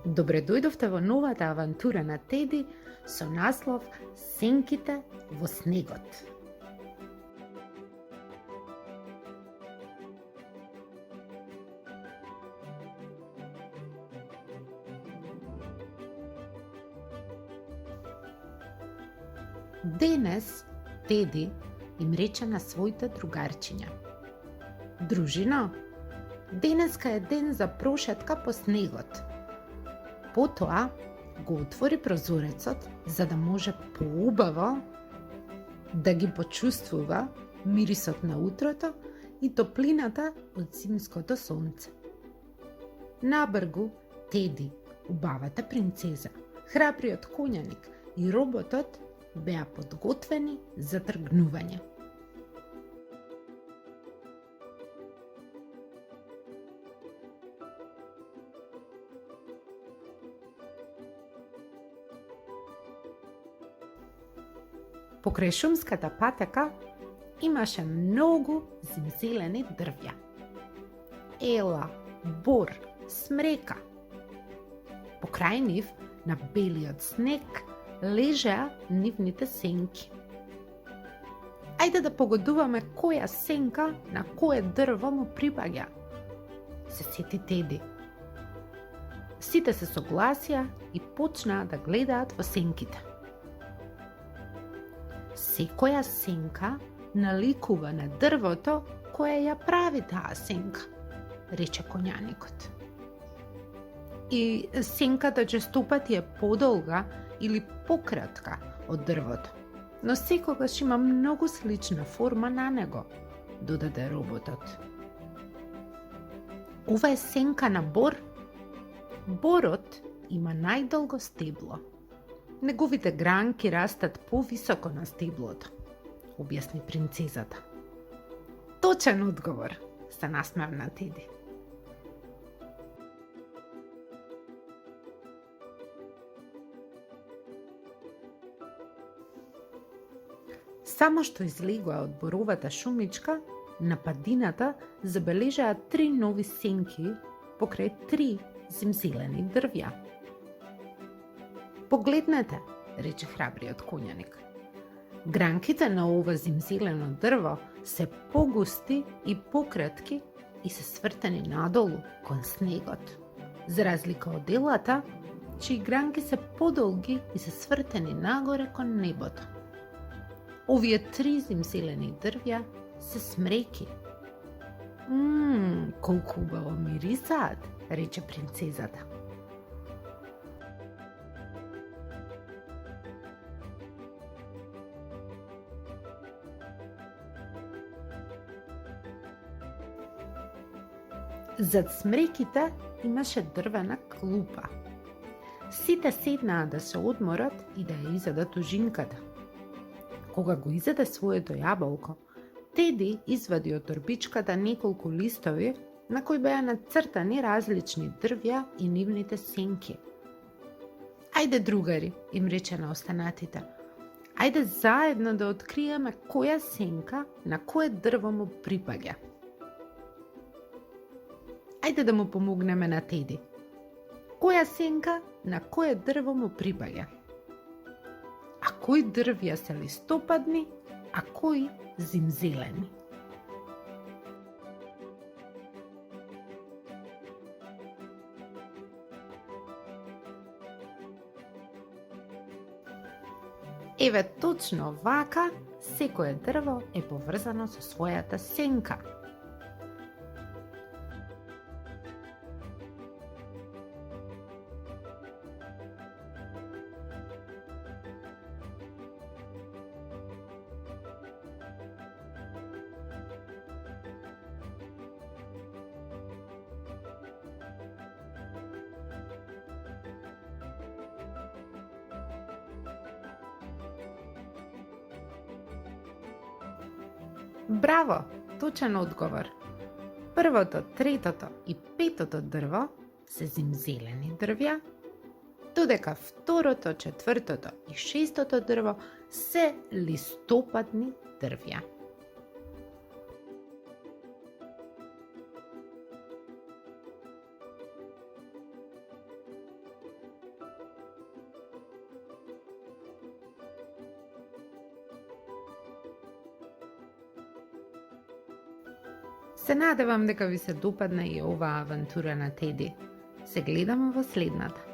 Добре дојдовте во новата авантура на Теди со наслов Сенките во снегот. Денес Теди им рече на своите другарчиња: Дружино, денеска е ден за прошетка по снегот. Потоа го отвори прозорецот за да може поубаво да ги почувствува мирисот на утрото и топлината од зимското сонце. Набргу Теди, убавата принцеза, храбриот коњаник и роботот беа подготвени за тргнување. Покрај шумската патека имаше многу зимзелени дрвја. Ела, бор, смрека. Покрај нив, на белиот снег, лежеа нивните сенки. Ајде да погодуваме која сенка на кое дрво му припаѓа, се сети Теди. Сите се согласија и почнаа да гледаат во сенките. Секоја сенка наликува на дрвото кое ја прави таа сенка, рече коњаникот. И сенката честопати е подолга или пократка од дрвото, но секогаш има многу слична форма на него, додаде роботот. Ова е сенка на бор. Борот има најдолго стебло. Неговите гранки растат повисоко на стеблото, објасни принцезата. Точен одговор, се насмевна Теди. Само што излегоа од боровата шумичка, на падината забележаа 3 нови сенки покрај 3 зимзелени дрвја. Погледнете, рече храбриот коњаник. Гранките на ова зимзелено дрво се погусти и пократки и се свртени надолу кон снегот, за разлика од елата, чии гранки се подолги и се свртени нагоре кон небото. Овие 3 зимзелени дрвја се смреки. Колку убаво мирисаат, рече принцезата. Зад смреките имаше дрвена клупа. Сите седнаа да се одморат и да ја изедат ужинката. Кога го изеде своето јаболко, Теди извади од торбичката неколку листови на кои беа нацртани различни дрвја и нивните сенки. Ајде, другари, им рече на останатите. Ајде заедно да откриеме која сенка на кое дрво му припаѓа. Ајде да му помогнеме на Теди. Која сенка на кое дрво му припаѓа? А кои дрвја се листопадни, а кои зимзелени? Еве точно вака секое дрво е поврзано со својата сенка. Браво, точен одговор. Првото, третото и петото дрво се зимзелени дрвја, додека второто, четвртото и шестото дрво се листопадни дрвја. Се надевам дека ви се допадне и оваа авантура на Теди. Се гледаме во следната.